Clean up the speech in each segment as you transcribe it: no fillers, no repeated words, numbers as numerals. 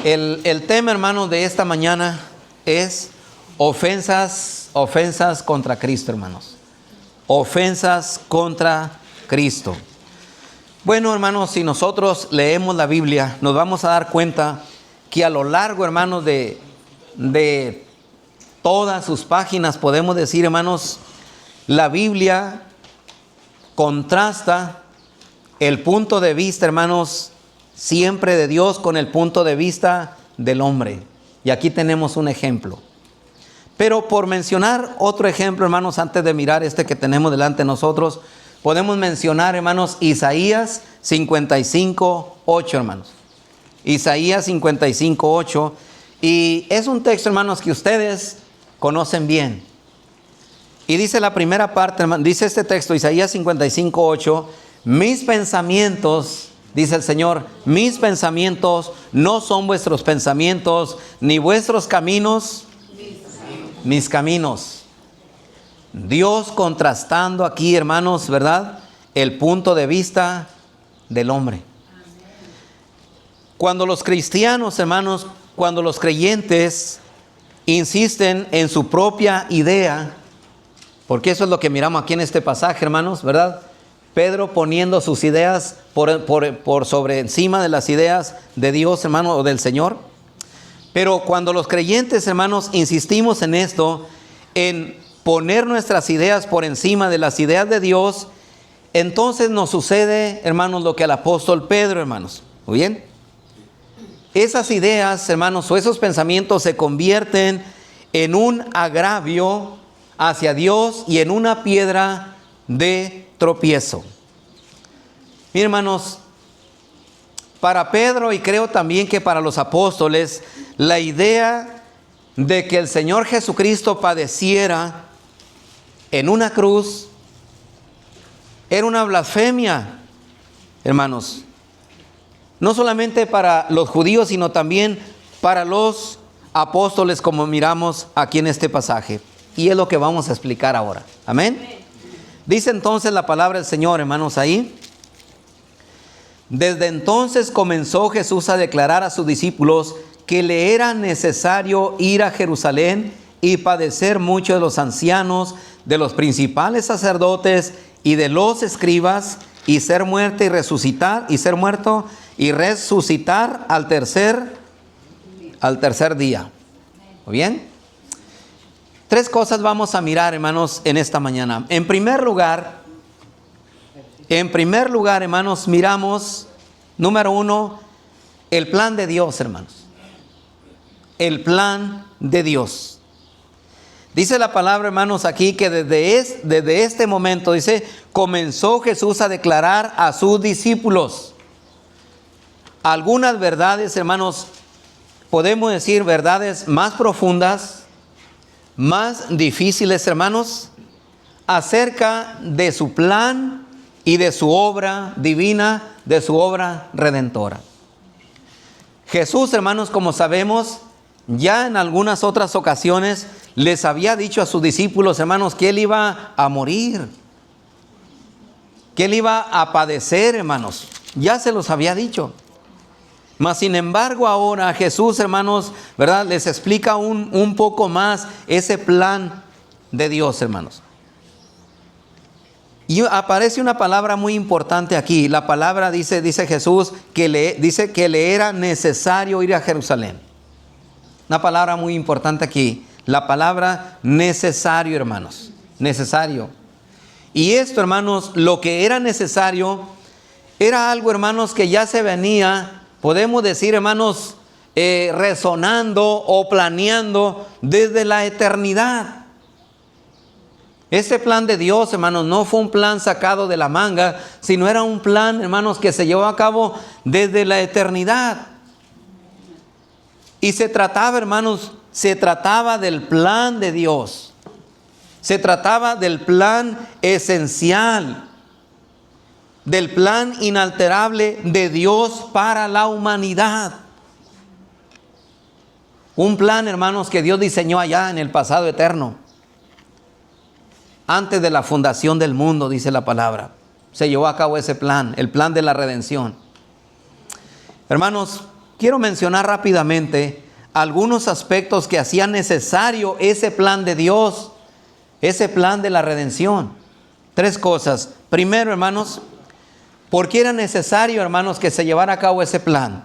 El tema, hermanos, de esta mañana es ofensas contra Cristo, hermanos. Ofensas contra Cristo. Bueno, hermanos, si nosotros leemos la Biblia, nos vamos a dar cuenta que a lo largo, hermanos, de todas sus páginas, podemos decir, hermanos, la Biblia contrasta el punto de vista, hermanos, siempre de Dios con el punto de vista del hombre. Y aquí tenemos un ejemplo. Pero por mencionar otro ejemplo, hermanos, antes de mirar este que tenemos delante de nosotros, podemos mencionar, hermanos, Isaías 55:8, hermanos. Isaías 55:8. Y es un texto, hermanos, que ustedes conocen bien. Y dice la primera parte, hermanos, dice este texto, Isaías 55:8, mis pensamientos, dice el Señor, mis pensamientos no son vuestros pensamientos, ni vuestros caminos, mis caminos. Dios contrastando aquí, hermanos, ¿verdad? El punto de vista del hombre. Cuando los cristianos, hermanos, cuando los creyentes insisten en su propia idea, porque eso es lo que miramos aquí en este pasaje, hermanos, ¿verdad? Pedro poniendo sus ideas por sobre encima de las ideas de Dios, hermano, o del Señor. Pero cuando los creyentes, hermanos, insistimos en esto, en poner nuestras ideas por encima de las ideas de Dios, entonces nos sucede, hermanos, lo que al apóstol Pedro, hermanos. ¿Muy bien? Esas ideas, hermanos, o esos pensamientos se convierten en un agravio hacia Dios y en una piedra de tropiezo. Miren, hermanos, para Pedro y creo también que para los apóstoles, la idea de que el Señor Jesucristo padeciera en una cruz era una blasfemia, hermanos. No solamente para los judíos, sino también para los apóstoles, como miramos aquí en este pasaje. Y es lo que vamos a explicar ahora. Amén. Dice entonces la palabra del Señor, hermanos, ahí. Desde entonces comenzó Jesús a declarar a sus discípulos que le era necesario ir a Jerusalén y padecer mucho de los ancianos, de los principales sacerdotes y de los escribas, y ser muerto y resucitar, al tercer día. ¿Muy bien? Tres cosas vamos a mirar, hermanos, en esta mañana. En primer lugar, hermanos, miramos, número uno, el plan de Dios, hermanos. El plan de Dios. Dice la palabra, hermanos, aquí que desde este momento, dice, comenzó Jesús a declarar a sus discípulos algunas verdades, hermanos, podemos decir verdades más profundas, más difíciles, hermanos, acerca de su plan y de su obra divina, de su obra redentora. Jesús, hermanos, como sabemos, ya en algunas otras ocasiones les había dicho a sus discípulos, hermanos, que Él iba a morir, que Él iba a padecer, hermanos. Ya se los había dicho. Mas sin embargo ahora Jesús, hermanos, ¿verdad?, les explica un poco más ese plan de Dios, hermanos. Y aparece una palabra muy importante aquí. La palabra dice Jesús que le era necesario ir a Jerusalén. Una palabra muy importante aquí. La palabra necesario, hermanos. Necesario. Y esto, hermanos, lo que era necesario era algo, hermanos, que ya se venía, podemos decir, hermanos, resonando o planeando desde la eternidad. Este plan de Dios, hermanos, no fue un plan sacado de la manga, sino era un plan, hermanos, que se llevó a cabo desde la eternidad. Y se trataba, hermanos, del plan de Dios. Se trataba del plan esencial, del plan inalterable de Dios para la humanidad. Un plan, hermanos, que Dios diseñó allá en el pasado eterno. Antes de la fundación del mundo, dice la palabra, se llevó a cabo ese plan, el plan de la redención. Hermanos, quiero mencionar rápidamente algunos aspectos que hacían necesario ese plan de Dios, ese plan de la redención. 3 cosas. Primero, hermanos, ¿por qué era necesario, hermanos, que se llevara a cabo ese plan?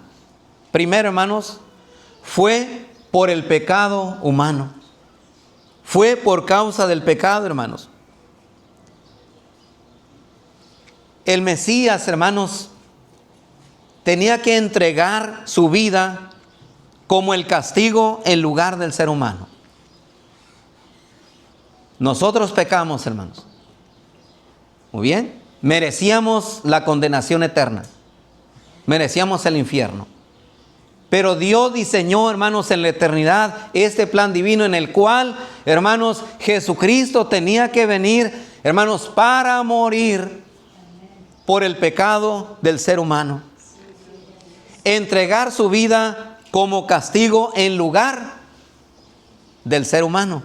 Primero, hermanos, fue por el pecado humano. Fue por causa del pecado, hermanos. El Mesías, hermanos, tenía que entregar su vida como el castigo en lugar del ser humano. Nosotros pecamos, hermanos. Muy bien. Merecíamos la condenación eterna. Merecíamos el infierno. Pero Dios diseñó, hermanos, en la eternidad este plan divino en el cual, hermanos, Jesucristo tenía que venir, hermanos, para morir por el pecado del ser humano. Entregar su vida como castigo en lugar del ser humano.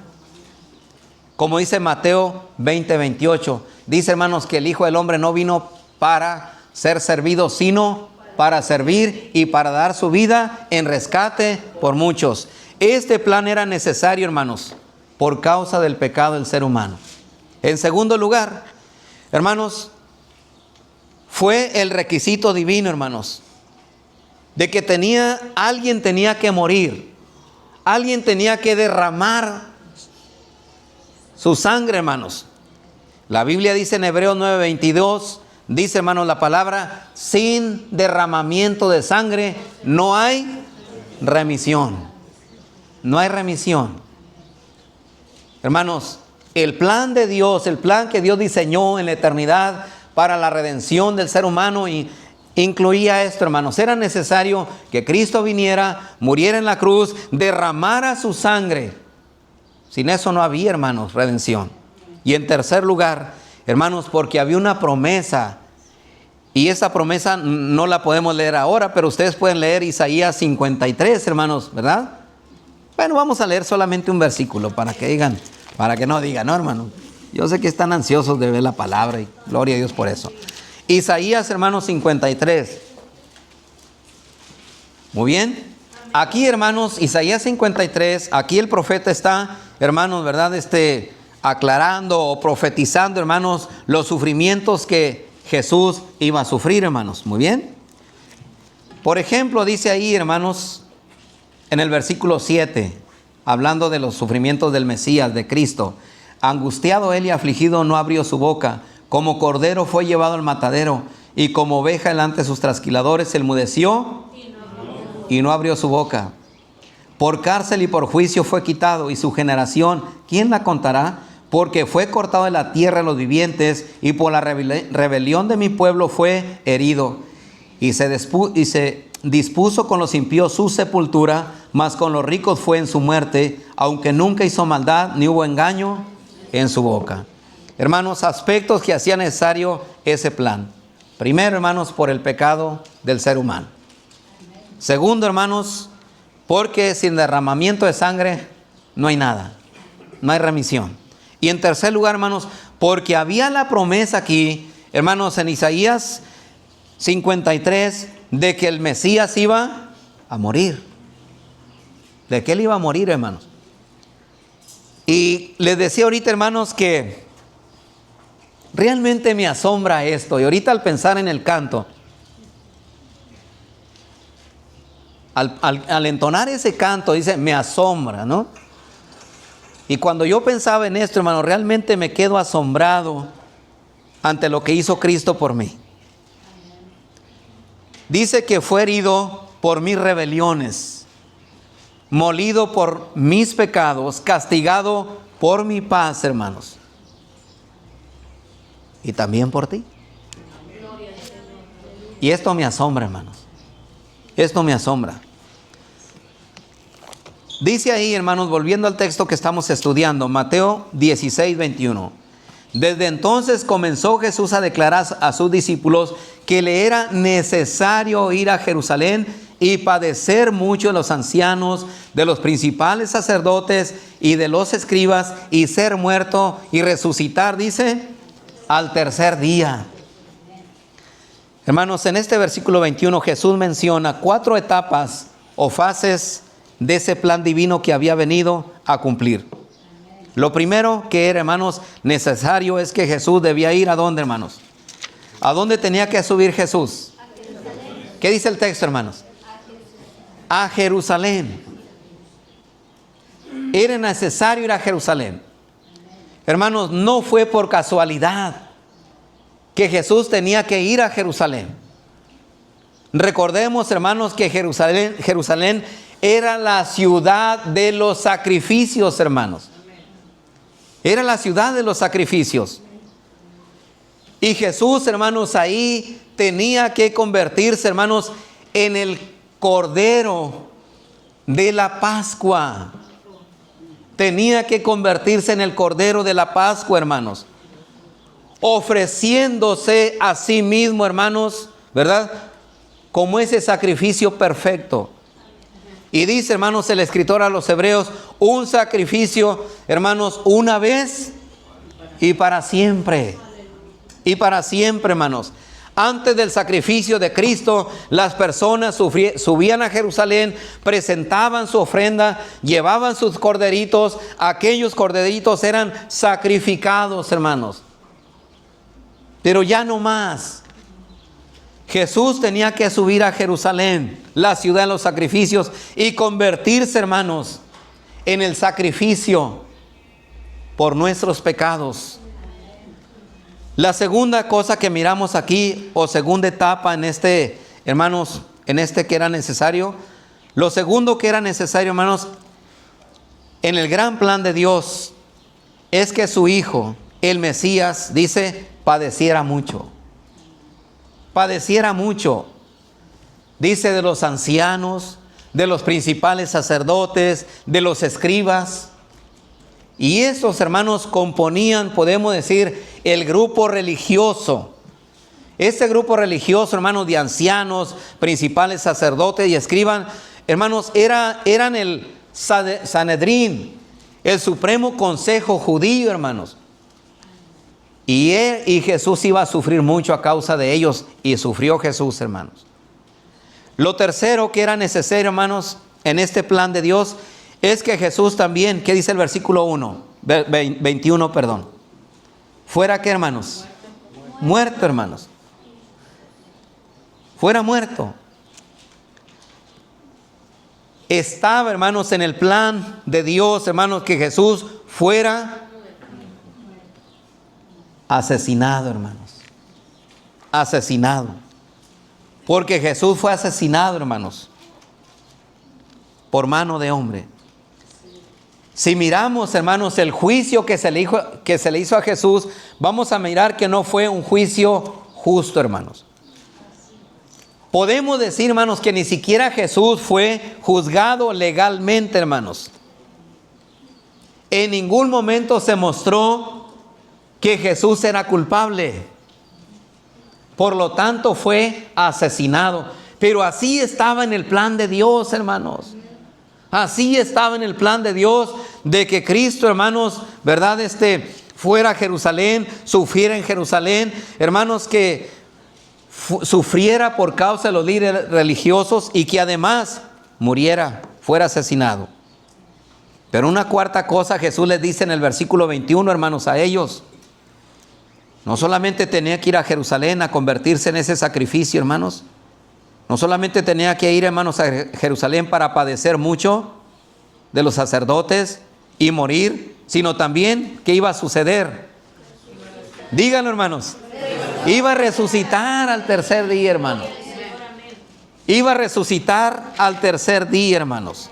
Como dice Mateo 20:28, dice, hermanos, que el Hijo del Hombre no vino para ser servido, sino para servir y para dar su vida en rescate por muchos. Este plan era necesario, hermanos, por causa del pecado del ser humano. En segundo lugar, hermanos, fue el requisito divino, hermanos, de que alguien tenía que morir. Alguien tenía que derramar su sangre, hermanos. La Biblia dice en Hebreos 9:22, dice, hermanos, la palabra, sin derramamiento de sangre no hay remisión. No hay remisión. Hermanos, el plan de Dios, el plan que Dios diseñó en la eternidad para la redención del ser humano incluía esto, hermanos. Era necesario que Cristo viniera, muriera en la cruz, derramara su sangre. Sin eso no había, hermanos, redención. Y en tercer lugar, hermanos, porque había una promesa. Y esa promesa no la podemos leer ahora, pero ustedes pueden leer Isaías 53, hermanos, ¿verdad? Bueno, vamos a leer solamente un versículo para que no digan, no, hermano. Yo sé que están ansiosos de ver la palabra y gloria a Dios por eso. Isaías, hermanos, 53. Muy bien. Aquí, hermanos, Isaías 53, aquí el profeta está, hermanos, ¿verdad? Aclarando o profetizando, hermanos, los sufrimientos que Jesús iba a sufrir, hermanos. Muy bien. Por ejemplo, dice ahí, hermanos, en el versículo 7, hablando de los sufrimientos del Mesías, de Cristo. Angustiado él y afligido no abrió su boca. Como cordero fue llevado al matadero, y como oveja delante de sus trasquiladores se enmudeció y no abrió su boca. Por cárcel y por juicio fue quitado, y su generación, ¿quién la contará? Porque fue cortado de la tierra de los vivientes, y por la rebelión de mi pueblo fue herido. Y se dispuso con los impíos su sepultura, mas con los ricos fue en su muerte, aunque nunca hizo maldad, ni hubo engaño en su boca. Hermanos, aspectos que hacía necesario ese plan. Primero, hermanos, por el pecado del ser humano. Segundo, hermanos, porque sin derramamiento de sangre no hay nada, no hay remisión. Y en tercer lugar, hermanos, porque había la promesa aquí, hermanos, en Isaías 53, de que el Mesías iba a morir. ¿De qué él iba a morir, hermanos? Y les decía ahorita, hermanos, que realmente me asombra esto. Y ahorita al pensar en el canto, al entonar ese canto, dice, me asombra, ¿no? Y cuando yo pensaba en esto, hermano, realmente me quedo asombrado ante lo que hizo Cristo por mí. Dice que fue herido por mis rebeliones, molido por mis pecados, castigado por mi paz, hermanos. Y también por ti. Y esto me asombra, hermanos. Esto me asombra. Dice ahí, hermanos, volviendo al texto que estamos estudiando, Mateo 16:21. Desde entonces comenzó Jesús a declarar a sus discípulos que le era necesario ir a Jerusalén y padecer mucho de los ancianos, de los principales sacerdotes y de los escribas, y ser muerto y resucitar, dice, al tercer día. Hermanos, en este versículo 21 Jesús menciona 4 etapas o fases de ese plan divino que había venido a cumplir. Lo primero que era, hermanos, necesario es que Jesús debía ir ¿a dónde, hermanos? ¿A dónde tenía que subir Jesús? ¿Qué dice el texto, hermanos? A Jerusalén. Era necesario ir a Jerusalén. Hermanos, no fue por casualidad que Jesús tenía que ir a Jerusalén. Recordemos, hermanos, que Jerusalén era la ciudad de los sacrificios, hermanos. Era la ciudad de los sacrificios. Y Jesús, hermanos, ahí tenía que convertirse, hermanos, en el Cordero de la Pascua. Tenía que convertirse en el Cordero de la Pascua, hermanos. Ofreciéndose a sí mismo, hermanos, ¿verdad? Como ese sacrificio perfecto. Y dice, hermanos, el escritor a los Hebreos, un sacrificio, hermanos, una vez y para siempre. Y para siempre, hermanos. Antes del sacrificio de Cristo, las personas subían a Jerusalén, presentaban su ofrenda, llevaban sus corderitos. Aquellos corderitos eran sacrificados, hermanos. Pero ya no más. Jesús tenía que subir a Jerusalén, la ciudad de los sacrificios, y convertirse, hermanos, en el sacrificio por nuestros pecados. La segunda cosa que miramos aquí, o segunda etapa en este, hermanos, en este que era necesario, lo segundo que era necesario, hermanos, en el gran plan de Dios, es que su Hijo, el Mesías, dice, padeciera mucho. Padeciera mucho. Dice de los ancianos, de los principales sacerdotes, de los escribas. Y esos, hermanos, componían, podemos decir, el grupo religioso. Este grupo religioso, hermanos, de ancianos, principales sacerdotes y escribas, hermanos, eran el Sanedrín, el supremo consejo judío, hermanos. Y Jesús iba a sufrir mucho a causa de ellos, y sufrió Jesús, hermanos. Lo tercero que era necesario, hermanos, en este plan de Dios, es que Jesús también, ¿qué dice el versículo 21, perdón? ¿Fuera qué, hermanos? Muerto, hermanos. Fuera muerto. Estaba, hermanos, en el plan de Dios, hermanos, que Jesús fuera asesinado, hermanos. Asesinado. Porque Jesús fue asesinado, hermanos, por mano de hombre. Si miramos, hermanos, el juicio que se le hizo a Jesús, vamos a mirar que no fue un juicio justo, hermanos. Podemos decir, hermanos, que ni siquiera Jesús fue juzgado legalmente, hermanos. En ningún momento se mostró que Jesús era culpable. Por lo tanto, fue asesinado. Pero así estaba en el plan de Dios, hermanos. Así estaba en el plan de Dios de que Cristo, hermanos, ¿verdad? Fuera a Jerusalén, sufriera en Jerusalén, hermanos, que sufriera por causa de los líderes religiosos y que además muriera, fuera asesinado. Pero una cuarta cosa Jesús les dice en el versículo 21, hermanos, a ellos. No solamente tenía que ir a Jerusalén a convertirse en ese sacrificio, hermanos. No solamente tenía que ir, hermanos, a Jerusalén para padecer mucho de los sacerdotes y morir, sino también, ¿qué iba a suceder? Díganlo, hermanos. Iba a resucitar al tercer día, hermanos. Iba a resucitar al tercer día, hermanos.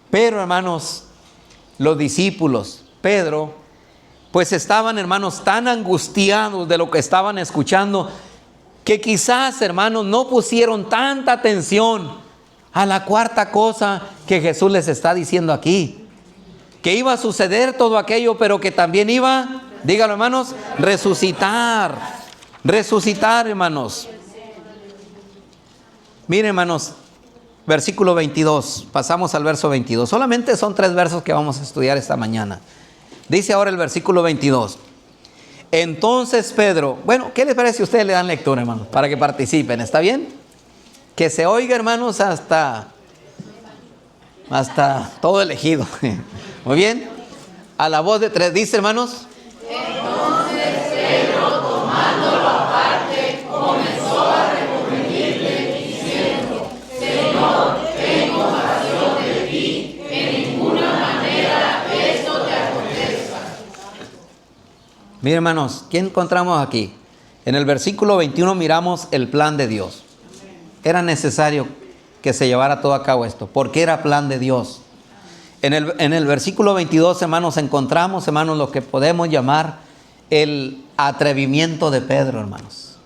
Pero, hermanos, los discípulos, Pedro, pues estaban, hermanos, tan angustiados de lo que estaban escuchando, que quizás, hermanos, no pusieron tanta atención a la cuarta cosa que Jesús les está diciendo aquí. Que iba a suceder todo aquello, pero que también iba, díganlo, hermanos, resucitar. Resucitar, hermanos. Miren, hermanos, versículo 22. Pasamos al verso 22. Solamente son 3 versos que vamos a estudiar esta mañana. Dice ahora el versículo 22. Entonces Pedro, bueno, ¿qué les parece si ustedes le dan lectura, hermanos? Para que participen, ¿está bien? Que se oiga, hermanos, hasta todo elegido. Muy bien. A la voz de tres dice, hermanos. Entonces Pedro, tomándolo aparte, comenzó a reconvenirle, diciendo: Señor, ten compasión de ti, en ninguna manera esto te acontezca. Miren, hermanos, ¿qué encontramos aquí? En el versículo 21 miramos el plan de Dios. Era necesario que se llevara todo a cabo esto, porque era plan de Dios. En el versículo 22, hermanos, encontramos, hermanos, lo que podemos llamar el atrevimiento de Pedro, hermanos.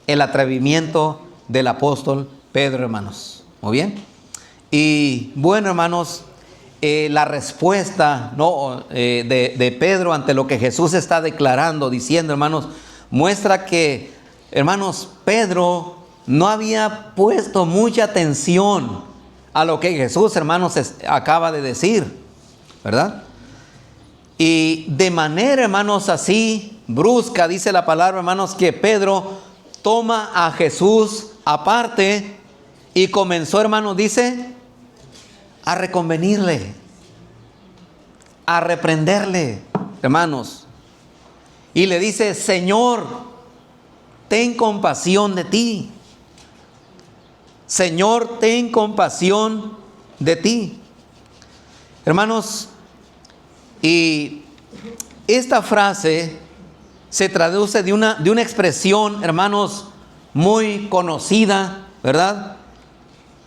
El atrevimiento del apóstol Pedro, hermanos. Muy bien. Y bueno, hermanos, la respuesta, ¿no? de Pedro ante lo que Jesús está declarando, diciendo, hermanos, muestra que, hermanos, Pedro no había puesto mucha atención a lo que Jesús, hermanos, acaba de decir, ¿verdad? Y de manera, hermanos, así brusca, dice la palabra, hermanos, que Pedro toma a Jesús aparte y comenzó, hermanos, dice, a reconvenirle, a reprenderle, hermanos. Y le dice: Señor, ten compasión de ti. Señor, ten compasión de ti. Hermanos, y esta frase se traduce de una expresión, hermanos, muy conocida, ¿verdad?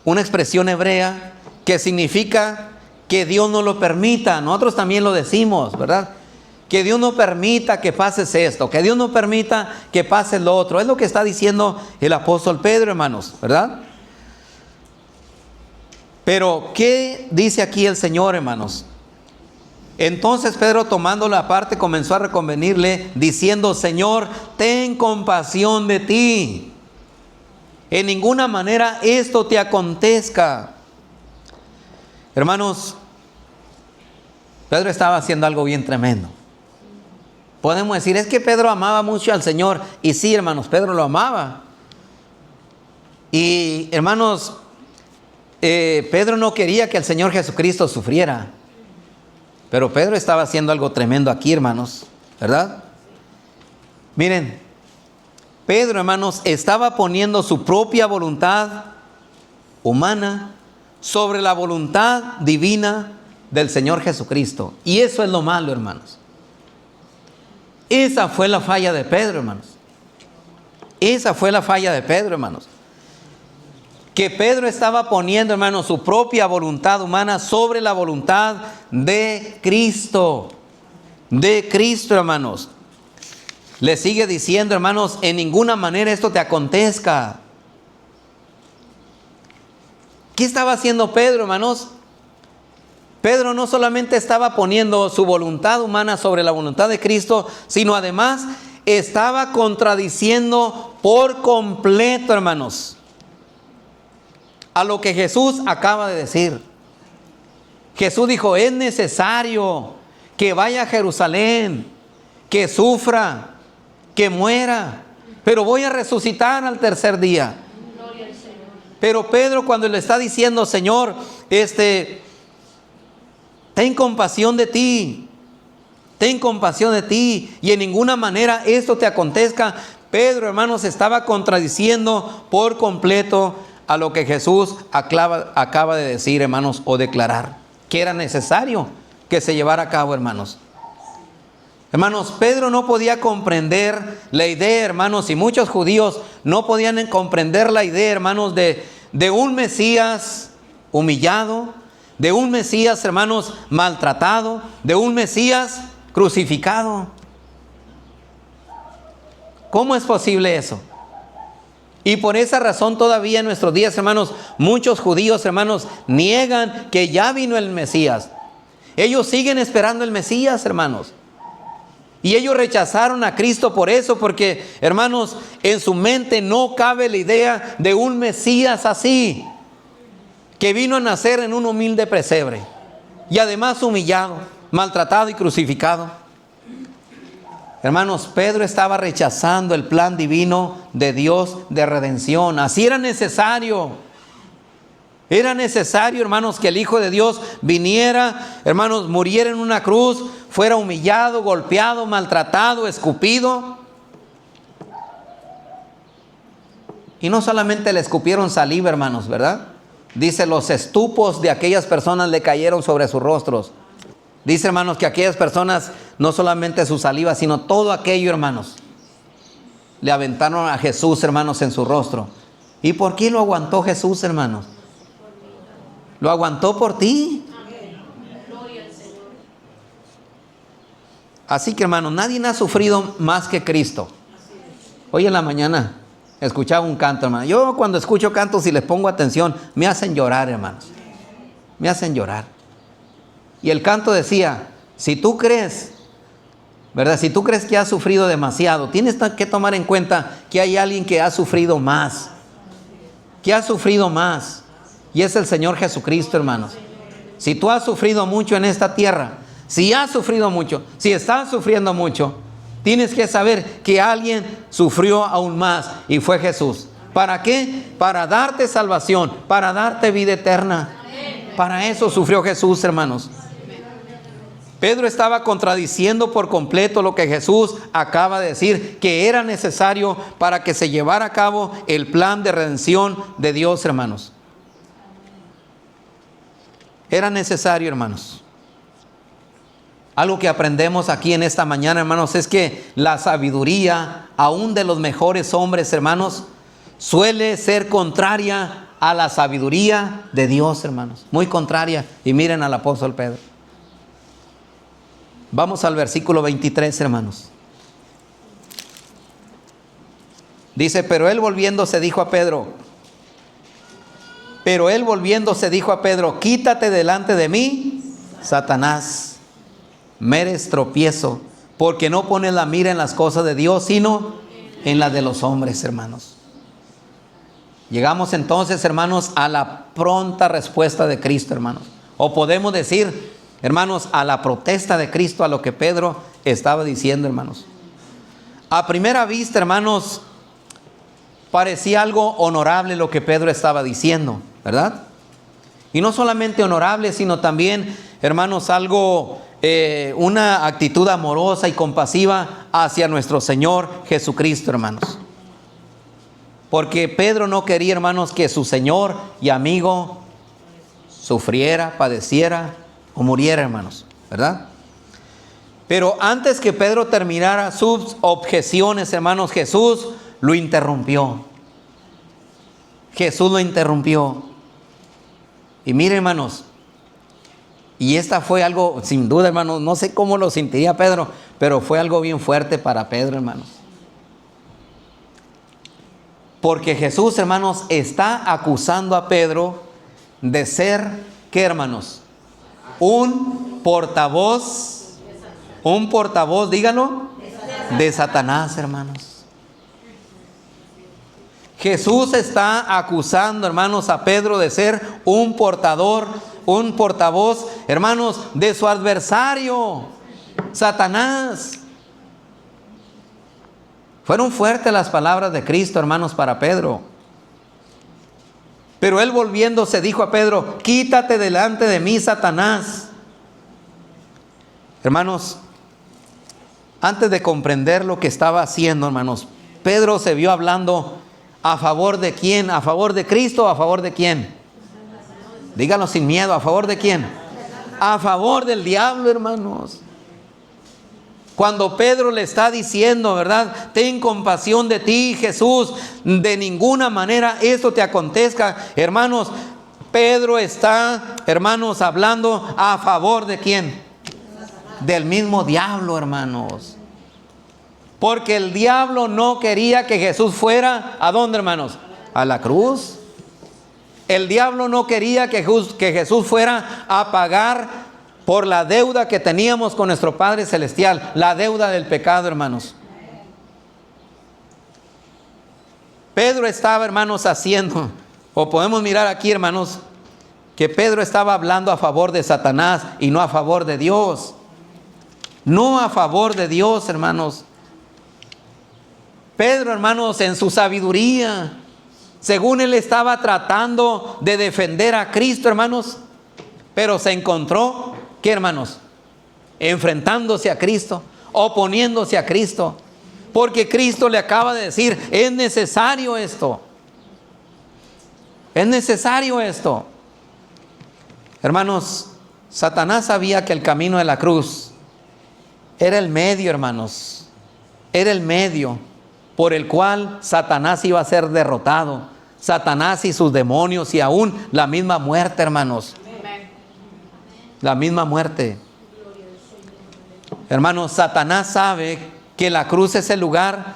Una expresión hebrea que significa que Dios no lo permita. Nosotros también lo decimos, ¿verdad? Que Dios no permita que pases esto, que Dios no permita que pases lo otro. Es lo que está diciendo el apóstol Pedro, hermanos, ¿verdad? Pero, ¿qué dice aquí el Señor, hermanos? Entonces Pedro, tomándolo aparte, comenzó a reconvenirle, diciendo: Señor, ten compasión de ti. En ninguna manera esto te acontezca. Hermanos, Pedro estaba haciendo algo bien tremendo. Podemos decir, es que Pedro amaba mucho al Señor. Y sí, hermanos, Pedro lo amaba. Y, hermanos, Pedro no quería que el Señor Jesucristo sufriera. Pero Pedro estaba haciendo algo tremendo aquí, hermanos, ¿verdad? Miren, Pedro, hermanos, estaba poniendo su propia voluntad humana sobre la voluntad divina del Señor Jesucristo. Y eso es lo malo, hermanos. Esa fue la falla de Pedro, hermanos. Esa fue la falla de Pedro, hermanos. Que Pedro estaba poniendo, hermanos, su propia voluntad humana sobre la voluntad de Cristo. De Cristo, hermanos. Le sigue diciendo, hermanos, en ninguna manera esto te acontezca. ¿Qué estaba haciendo Pedro, hermanos? Pedro no solamente estaba poniendo su voluntad humana sobre la voluntad de Cristo, sino además estaba contradiciendo por completo, hermanos, a lo que Jesús acaba de decir. Jesús dijo: es necesario que vaya a Jerusalén, que sufra, que muera, pero voy a resucitar al tercer día. Pero Pedro, cuando le está diciendo: Señor, ten compasión de ti, ten compasión de ti, y en ninguna manera esto te acontezca. Pedro, hermanos, estaba contradiciendo por completo a lo que Jesús acaba de decir, hermanos, o declarar, que era necesario que se llevara a cabo, hermanos. Hermanos, Pedro no podía comprender la idea, hermanos, y muchos judíos no podían comprender la idea, hermanos, de un Mesías humillado, de un Mesías, hermanos, maltratado, de un Mesías crucificado. ¿Cómo es posible eso? Y por esa razón todavía en nuestros días, hermanos, muchos judíos, hermanos, niegan que ya vino el Mesías. Ellos siguen esperando el Mesías, hermanos. Y ellos rechazaron a Cristo por eso, porque, hermanos, en su mente no cabe la idea de un Mesías así, que vino a nacer en un humilde pesebre y además humillado, maltratado y crucificado. Hermanos, Pedro estaba rechazando el plan divino de Dios de redención. Así era necesario. Era necesario, hermanos, que el Hijo de Dios viniera, hermanos, muriera en una cruz, fuera humillado, golpeado, maltratado, escupido. Y no solamente le escupieron saliva, hermanos, ¿verdad? Dice, los estupos de aquellas personas le cayeron sobre sus rostros. Dice, hermanos, que aquellas personas, no solamente su saliva, sino todo aquello, hermanos, le aventaron a Jesús, hermanos, en su rostro. ¿Y por qué lo aguantó Jesús, hermanos? Lo aguantó por ti. Así que, hermanos, nadie ha sufrido más que Cristo. Hoy en la mañana escuchaba un canto, hermano. Yo cuando escucho cantos y les pongo atención, me hacen llorar, hermanos. Me hacen llorar. Y el canto decía, si tú crees, ¿verdad? Si tú crees que has sufrido demasiado, tienes que tomar en cuenta que hay alguien que ha sufrido más. Que ha sufrido más. Y es el Señor Jesucristo, hermanos. Si tú has sufrido mucho en esta tierra, si has sufrido mucho, si estás sufriendo mucho, tienes que saber que alguien sufrió aún más y fue Jesús. ¿Para qué? Para darte salvación, para darte vida eterna. Para eso sufrió Jesús, hermanos. Pedro estaba contradiciendo por completo lo que Jesús acaba de decir, que era necesario para que se llevara a cabo el plan de redención de Dios, hermanos. Era necesario, hermanos. Algo que aprendemos aquí en esta mañana, hermanos, es que la sabiduría, aún de los mejores hombres, hermanos, suele ser contraria a la sabiduría de Dios, hermanos. Muy contraria. Y miren al apóstol Pedro. Vamos al versículo 23, hermanos. Dice, pero él volviéndose dijo a Pedro, quítate delante de mí, Satanás. Me eres tropiezo, porque no pones la mira en las cosas de Dios, sino en las de los hombres, hermanos. Llegamos entonces, hermanos, a la pronta respuesta de Cristo, hermanos. O podemos decir, hermanos, a la protesta de Cristo a lo que Pedro estaba diciendo, hermanos. A primera vista, hermanos, parecía algo honorable lo que Pedro estaba diciendo, ¿verdad? Y no solamente honorable, sino también, hermanos, algo, una actitud amorosa y compasiva hacia nuestro Señor Jesucristo, hermanos. Porque Pedro no quería, hermanos, que su Señor y amigo sufriera, padeciera o muriera, hermanos, ¿verdad? Pero antes que Pedro terminara sus objeciones, hermanos, Jesús lo interrumpió. Jesús lo interrumpió. Y miren, hermanos, y esta fue algo, sin duda, hermanos, no sé cómo lo sentiría Pedro, pero fue algo bien fuerte para Pedro, hermanos. Porque Jesús, hermanos, está acusando a Pedro de ser, ¿qué, hermanos? Un portavoz, díganlo, de Satanás, hermanos. Jesús está acusando, hermanos, a Pedro de ser un portavoz, hermanos, de su adversario, Satanás. Fueron fuertes las palabras de Cristo, hermanos, para Pedro. Pero él volviéndose dijo a Pedro, quítate delante de mí, Satanás. Hermanos, antes de comprender lo que estaba haciendo, hermanos, Pedro se vio hablando ¿a favor de quién? ¿A favor de Cristo o a favor de quién? Díganlo sin miedo, ¿a favor de quién? A favor del diablo, hermanos. Cuando Pedro le está diciendo, ¿verdad? Ten compasión de ti, Jesús. De ninguna manera esto te acontezca. Hermanos, Pedro está, hermanos, hablando a favor de quién? Del mismo diablo, hermanos. Porque el diablo no quería que Jesús fuera, ¿a dónde, hermanos? A la cruz. El diablo no quería que Jesús fuera a pagar por la deuda que teníamos con nuestro Padre Celestial, la deuda del pecado, hermanos. Pedro estaba, hermanos, haciendo, o podemos mirar aquí, hermanos, que Pedro estaba hablando a favor de Satanás y no a favor de Dios. No a favor de Dios, hermanos. Pedro, hermanos, en su sabiduría, según él estaba tratando de defender a Cristo, hermanos, pero se encontró, ¿qué, hermanos? Enfrentándose a Cristo, oponiéndose a Cristo, porque Cristo le acaba de decir, es necesario esto. Es necesario esto. Hermanos, Satanás sabía que el camino de la cruz era el medio, hermanos. Era el medio por el cual Satanás iba a ser derrotado. Satanás y sus demonios y aún la misma muerte, hermanos. La misma muerte. Hermanos, Satanás sabe que la cruz es el lugar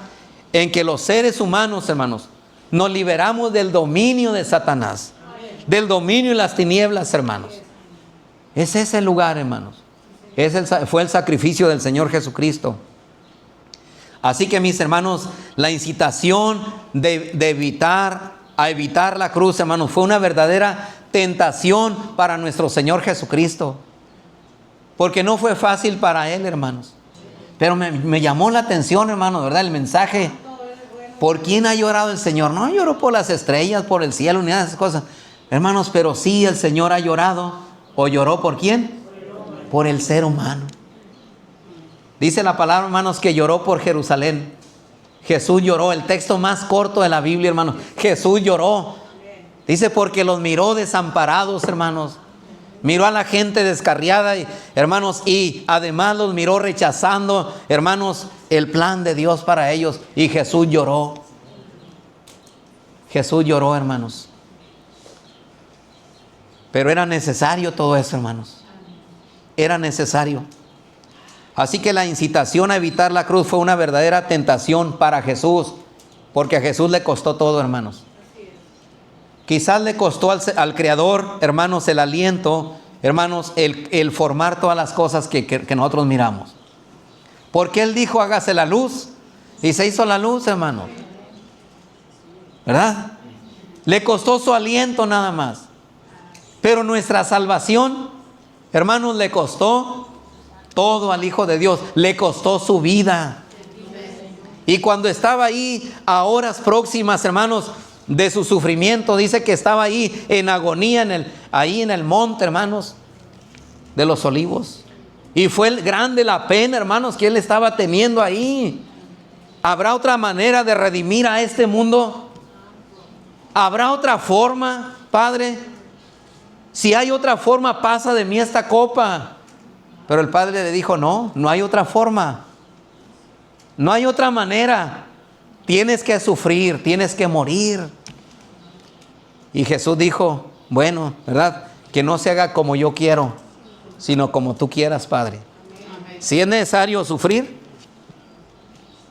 en que los seres humanos, hermanos, nos liberamos del dominio de Satanás, del dominio de las tinieblas, hermanos. Ese es el lugar, hermanos. Fue el sacrificio del Señor Jesucristo. Así que, mis hermanos, la incitación de evitar la cruz, hermanos, fue una verdadera tentación para nuestro Señor Jesucristo. Porque no fue fácil para Él, hermanos. Pero me llamó la atención, hermano, ¿verdad? El mensaje. ¿Por quién ha llorado el Señor? No lloró por las estrellas, por el cielo, ni nada de esas cosas. Hermanos, pero sí el Señor ha llorado. ¿O lloró por quién? Por el ser humano. Dice la palabra, hermanos, que lloró por Jerusalén. Jesús lloró. El texto más corto de la Biblia, hermanos. Jesús lloró. Dice porque los miró desamparados, hermanos. Miró a la gente descarriada, hermanos, y además los miró rechazando, hermanos, el plan de Dios para ellos. Y Jesús lloró. Jesús lloró, hermanos. Pero era necesario todo eso, hermanos. Era necesario. Así que la incitación a evitar la cruz fue una verdadera tentación para Jesús, porque a Jesús le costó todo, hermanos. Quizás le costó al Creador, hermanos, el aliento, hermanos, el formar todas las cosas que nosotros miramos. Porque Él dijo, hágase la luz, y se hizo la luz, hermanos. ¿Verdad? Le costó su aliento nada más. Pero nuestra salvación, hermanos, le costó todo al Hijo de Dios. Le costó su vida. Y cuando estaba ahí a horas próximas, hermanos, de su sufrimiento, dice que estaba ahí en agonía, ahí en el monte, hermanos, de los olivos. Y fue grande la pena, hermanos, que Él estaba teniendo ahí. ¿Habrá otra manera de redimir a este mundo? ¿Habrá otra forma, Padre? Si hay otra forma, pasa de mí esta copa. Pero el Padre le dijo, no hay otra forma. No hay otra manera. Tienes que sufrir, tienes que morir. Y Jesús dijo, bueno, ¿verdad? Que no se haga como yo quiero, sino como tú quieras, Padre. Si es necesario sufrir,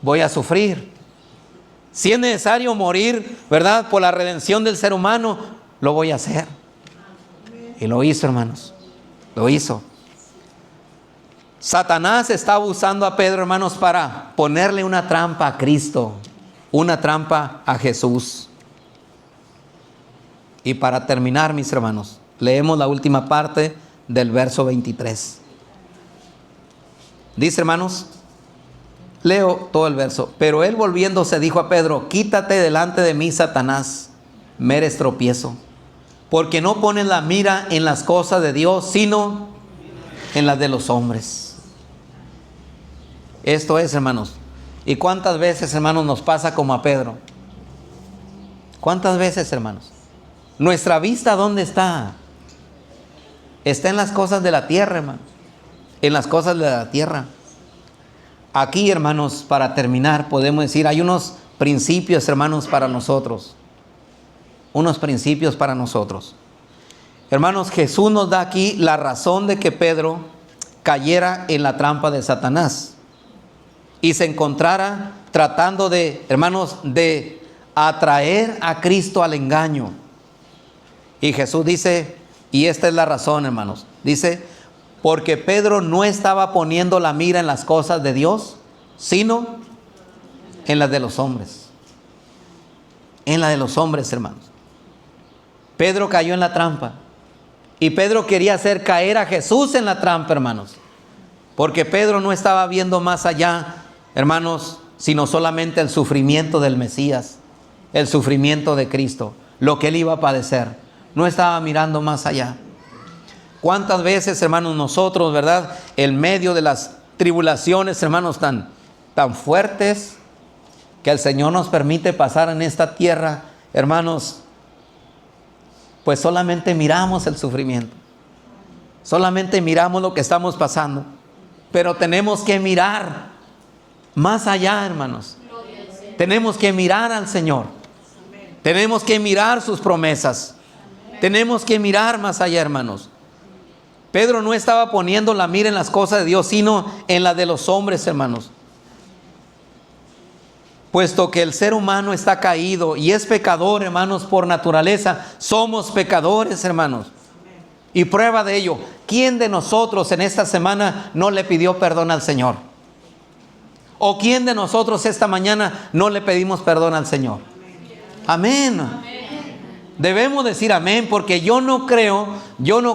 voy a sufrir. Si es necesario morir, ¿verdad? Por la redención del ser humano, lo voy a hacer. Y lo hizo, hermanos. Lo hizo. Satanás estaba usando a Pedro, hermanos, para ponerle una trampa a Cristo. Una trampa a Jesús. Y para terminar, mis hermanos, leemos la última parte del verso 23. Dice, hermanos, leo todo el verso. Pero él volviéndose dijo a Pedro, quítate delante de mí, Satanás, me eres tropiezo, porque no pones la mira en las cosas de Dios, sino en las de los hombres. Esto es, hermanos. ¿Y cuántas veces, hermanos, nos pasa como a Pedro? ¿Cuántas veces, hermanos? Nuestra vista, ¿dónde está? Está en las cosas de la tierra, hermano. En las cosas de la tierra. Aquí, hermanos, para terminar, podemos decir, hay unos principios, hermanos, para nosotros. Unos principios para nosotros. Hermanos, Jesús nos da aquí la razón de que Pedro cayera en la trampa de Satanás y se encontrara tratando de, hermanos, de atraer a Cristo al engaño. Y Jesús dice, y esta es la razón, hermanos, dice, porque Pedro no estaba poniendo la mira en las cosas de Dios, sino en las de los hombres. En la de los hombres, hermanos. Pedro cayó en la trampa. Y Pedro quería hacer caer a Jesús en la trampa, hermanos. Porque Pedro no estaba viendo más allá, hermanos, sino solamente el sufrimiento del Mesías, el sufrimiento de Cristo, lo que Él iba a padecer. No estaba mirando más allá. ¿Cuántas veces, hermanos, nosotros, verdad, en medio de las tribulaciones, hermanos, tan fuertes que el Señor nos permite pasar en esta tierra, hermanos, pues solamente miramos el sufrimiento, solamente miramos lo que estamos pasando, pero tenemos que mirar más allá, hermanos. Tenemos que mirar al Señor, tenemos que mirar sus promesas, tenemos que mirar más allá, hermanos. Pedro no estaba poniendo la mira en las cosas de Dios, sino en las de los hombres, hermanos. Puesto que el ser humano está caído y es pecador, hermanos, por naturaleza. Somos pecadores, hermanos. Y prueba de ello, ¿quién de nosotros en esta semana no le pidió perdón al Señor? ¿O quién de nosotros esta mañana no le pedimos perdón al Señor? Amén. Debemos decir amén, porque yo no creo,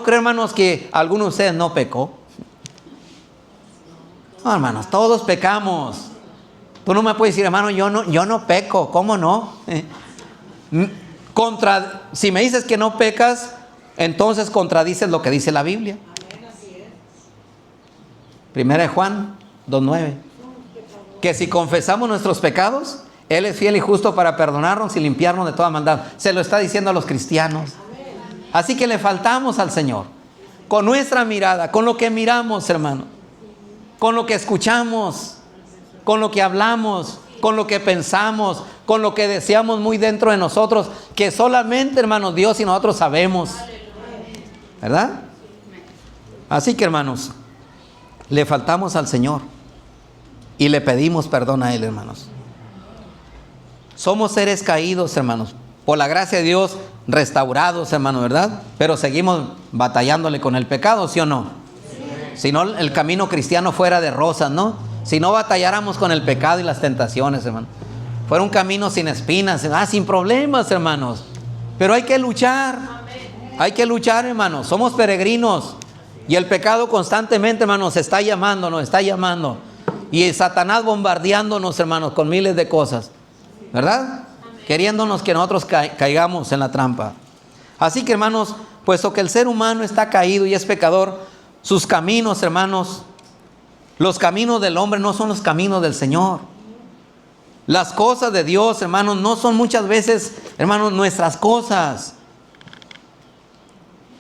hermanos, que alguno de ustedes no pecó. No, hermanos, todos pecamos. Tú no me puedes decir, hermano, yo no peco. ¿Cómo no? Si me dices que no pecas, entonces contradices lo que dice la Biblia. Primera de Juan 2:9. Que si confesamos nuestros pecados, Él es fiel y justo para perdonarnos y limpiarnos de toda maldad. Se lo está diciendo a los cristianos. Así que le faltamos al Señor. Con nuestra mirada, con lo que miramos, hermano. Con lo que escuchamos. Con lo que hablamos. Con lo que pensamos. Con lo que deseamos muy dentro de nosotros. Que solamente, hermanos, Dios y nosotros sabemos. ¿Verdad? Así que, hermanos, le faltamos al Señor. Y le pedimos perdón a Él, hermanos. Somos seres caídos, hermanos. Por la gracia de Dios, restaurados, hermanos, ¿verdad? Pero seguimos batallándole con el pecado, ¿sí o no? Sí. Si no, el camino cristiano fuera de rosas, ¿no? Si no batalláramos con el pecado y las tentaciones, hermano. Fuera un camino sin espinas, sin problemas, hermanos. Pero hay que luchar. Hay que luchar, hermanos. Somos peregrinos. Y el pecado constantemente, hermanos, nos está llamando. Y Satanás bombardeándonos, hermanos, con miles de cosas. ¿Verdad? Queriéndonos que nosotros caigamos en la trampa. Así que, hermanos, puesto que el ser humano está caído y es pecador, sus caminos, hermanos, los caminos del hombre no son los caminos del Señor. Las cosas de Dios, hermanos, no son muchas veces, hermanos, nuestras cosas.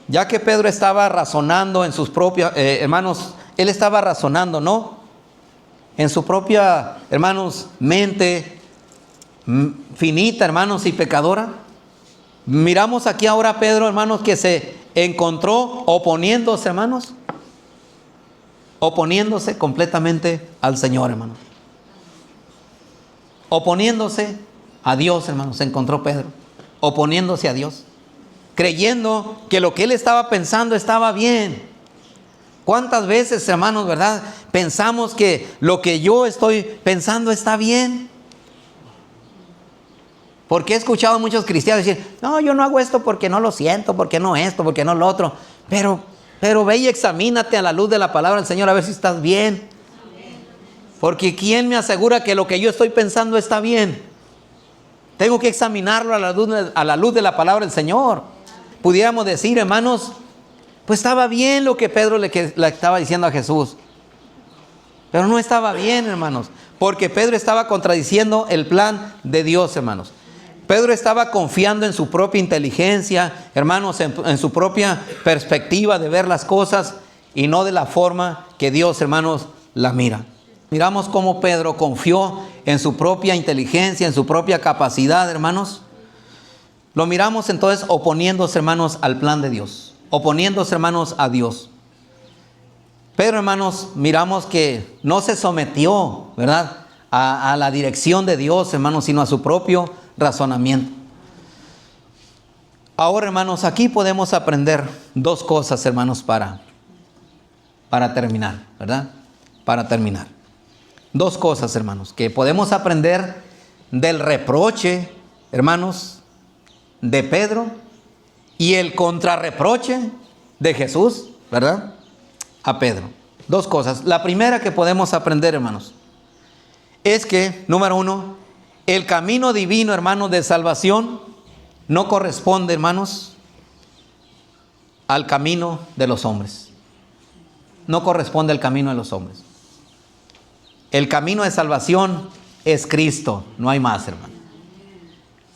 Ya que Pedro estaba razonando en sus propias, hermanos, él estaba razonando, ¿no? En su propia, hermanos, mente finita, hermanos, y pecadora. Miramos aquí ahora a Pedro, hermanos, que se encontró oponiéndose, hermanos. Oponiéndose completamente al Señor, hermanos. Oponiéndose a Dios, hermanos, se encontró Pedro. Oponiéndose a Dios. Creyendo que lo que él estaba pensando estaba bien. ¿Cuántas veces, hermanos, verdad, pensamos que lo que yo estoy pensando está bien? Porque he escuchado a muchos cristianos decir, no, yo no hago esto porque no lo siento, porque no esto, porque no lo otro. Pero ve y examínate a la luz de la palabra del Señor a ver si estás bien. Porque ¿quién me asegura que lo que yo estoy pensando está bien? Tengo que examinarlo a la luz de la palabra del Señor. Pudiéramos decir, hermanos, pues estaba bien lo que Pedro le estaba diciendo a Jesús. Pero no estaba bien, hermanos. Porque Pedro estaba contradiciendo el plan de Dios, hermanos. Pedro estaba confiando en su propia inteligencia, hermanos, en su propia perspectiva de ver las cosas y no de la forma que Dios, hermanos, la mira. Miramos cómo Pedro confió en su propia inteligencia, en su propia capacidad, hermanos. Lo miramos entonces oponiéndose, hermanos, al plan de Dios. Oponiéndose, hermanos, a Dios. Pedro, hermanos, miramos que no se sometió, ¿verdad?, a la dirección de Dios, hermanos, sino a su propio razonamiento. Ahora, hermanos, aquí podemos aprender dos cosas, hermanos, para terminar, ¿verdad? Para terminar. Dos cosas, hermanos, que podemos aprender del reproche, hermanos, de Pedro y el contrarreproche de Jesús, ¿verdad?, a Pedro. Dos cosas. La primera que podemos aprender, hermanos, es que, número uno, el camino divino, hermanos, de salvación no corresponde, hermanos, al camino de los hombres. No corresponde al camino de los hombres. El camino de salvación es Cristo, no hay más, hermano.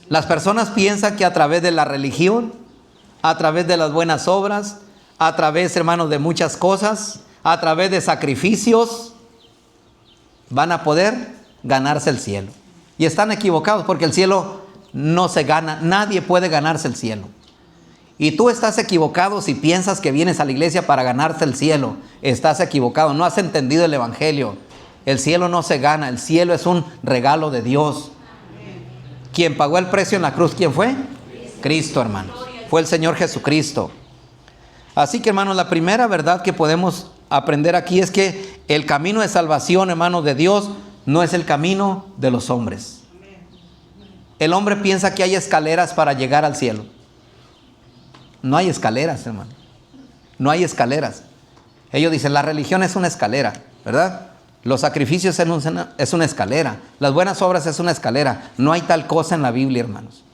Las personas piensan que a través de la religión, a través de las buenas obras, a través, hermanos, de muchas cosas, a través de sacrificios, van a poder ganarse el cielo. Y están equivocados, porque el cielo no se gana. Nadie puede ganarse el cielo. Y tú estás equivocado si piensas que vienes a la iglesia para ganarte el cielo. Estás equivocado, no has entendido el evangelio. El cielo no se gana, el cielo es un regalo de Dios. ¿Quién pagó el precio en la cruz? ¿Quién fue? Cristo, hermanos. Fue el Señor Jesucristo. Así que, hermanos, la primera verdad que podemos aprender aquí es que el camino de salvación, hermanos, de Dios no es el camino de los hombres. El hombre piensa que hay escaleras para llegar al cielo. No hay escaleras, hermano. No hay escaleras. Ellos dicen, la religión es una escalera, ¿verdad? Los sacrificios es una escalera. Las buenas obras es una escalera. No hay tal cosa en la Biblia, hermanos.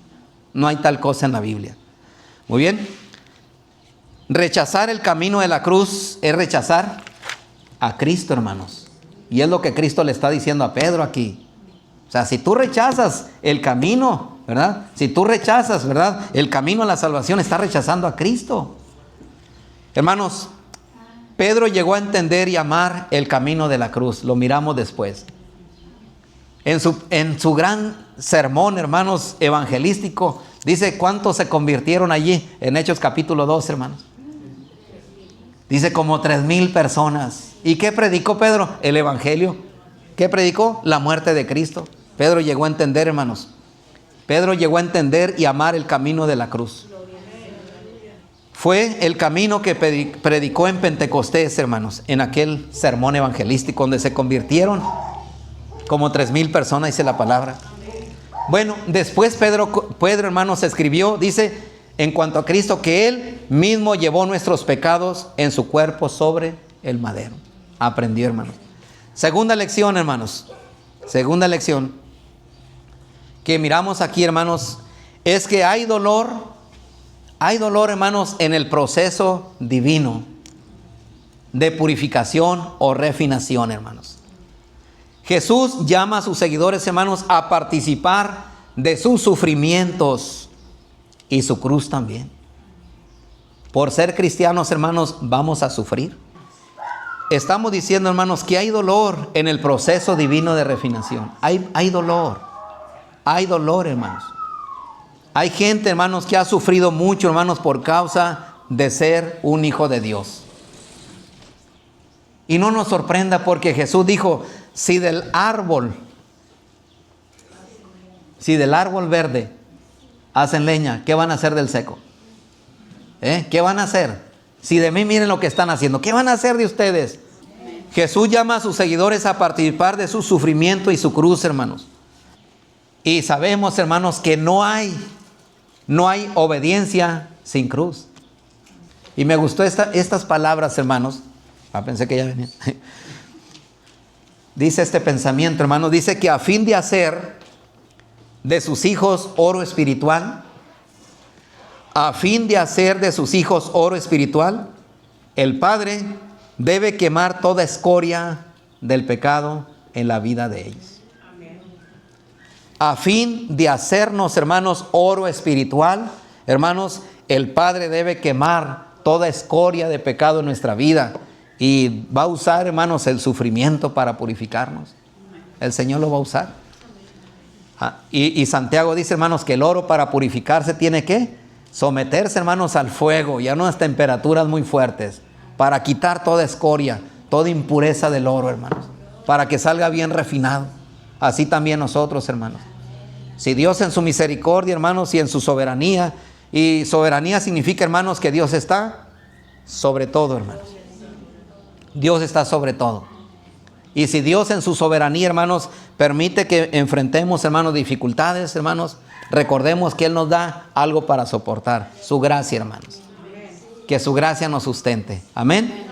No hay tal cosa en la Biblia. Muy bien. Rechazar el camino de la cruz es rechazar a Cristo, hermanos. Y es lo que Cristo le está diciendo a Pedro aquí. O sea, si tú rechazas el camino, ¿verdad? Si tú rechazas, ¿verdad?, el camino a la salvación, estás rechazando a Cristo. Hermanos, Pedro llegó a entender y amar el camino de la cruz. Lo miramos después. En su gran sermón, hermanos, evangelístico, dice cuántos se convirtieron allí en Hechos capítulo 2, hermanos. Dice como 3,000 personas. ¿Y qué predicó Pedro? El evangelio. ¿Qué predicó? La muerte de Cristo. Pedro llegó a entender, hermanos. Pedro llegó a entender y amar el camino de la cruz. Fue el camino que predicó en Pentecostés, hermanos, en aquel sermón evangelístico donde se convirtieron como 3,000 personas, dice la palabra. Bueno, después Pedro, hermanos, escribió, dice, en cuanto a Cristo, que Él mismo llevó nuestros pecados en su cuerpo sobre el madero. Aprendió, hermanos. Segunda lección, hermanos. Segunda lección que miramos aquí, hermanos, es que hay dolor, hermanos, en el proceso divino de purificación o refinación, hermanos. Jesús llama a sus seguidores, hermanos, a participar de sus sufrimientos y su cruz también. Por ser cristianos, hermanos, vamos a sufrir. Estamos diciendo, hermanos, que hay dolor en el proceso divino de refinación. Hay dolor. Hay dolor, hermanos. Hay gente, hermanos, que ha sufrido mucho, hermanos, por causa de ser un hijo de Dios. Y no nos sorprenda, porque Jesús dijo, si del árbol verde hacen leña, ¿qué van a hacer del seco? ¿Qué van a hacer? Si de mí miren lo que están haciendo, ¿qué van a hacer de ustedes? Jesús llama a sus seguidores a participar de su sufrimiento y su cruz, hermanos. Y sabemos, hermanos, que no hay obediencia sin cruz. Y me gustó estas palabras, hermanos. Pensé que ya venían. Dice este pensamiento, hermanos. Dice que a fin de hacer de sus hijos oro espiritual, el Padre debe quemar toda escoria del pecado en la vida de ellos. A fin de hacernos, hermanos, oro espiritual, hermanos, el Padre debe quemar toda escoria de pecado en nuestra vida. Y va a usar, hermanos, el sufrimiento para purificarnos. El Señor lo va a usar. Y Santiago dice, hermanos, que el oro para purificarse tiene que someterse, hermanos, al fuego y a unas temperaturas muy fuertes para quitar toda escoria, toda impureza del oro, hermanos, para que salga bien refinado. Así también nosotros, hermanos. Si Dios en su misericordia, hermanos, y en su soberanía, y soberanía significa, hermanos, que Dios está sobre todo, hermanos. Dios está sobre todo. Y si Dios en su soberanía, hermanos, permite que enfrentemos, hermanos, dificultades, hermanos, recordemos que Él nos da algo para soportar. Su gracia, hermanos. Que su gracia nos sustente. Amén.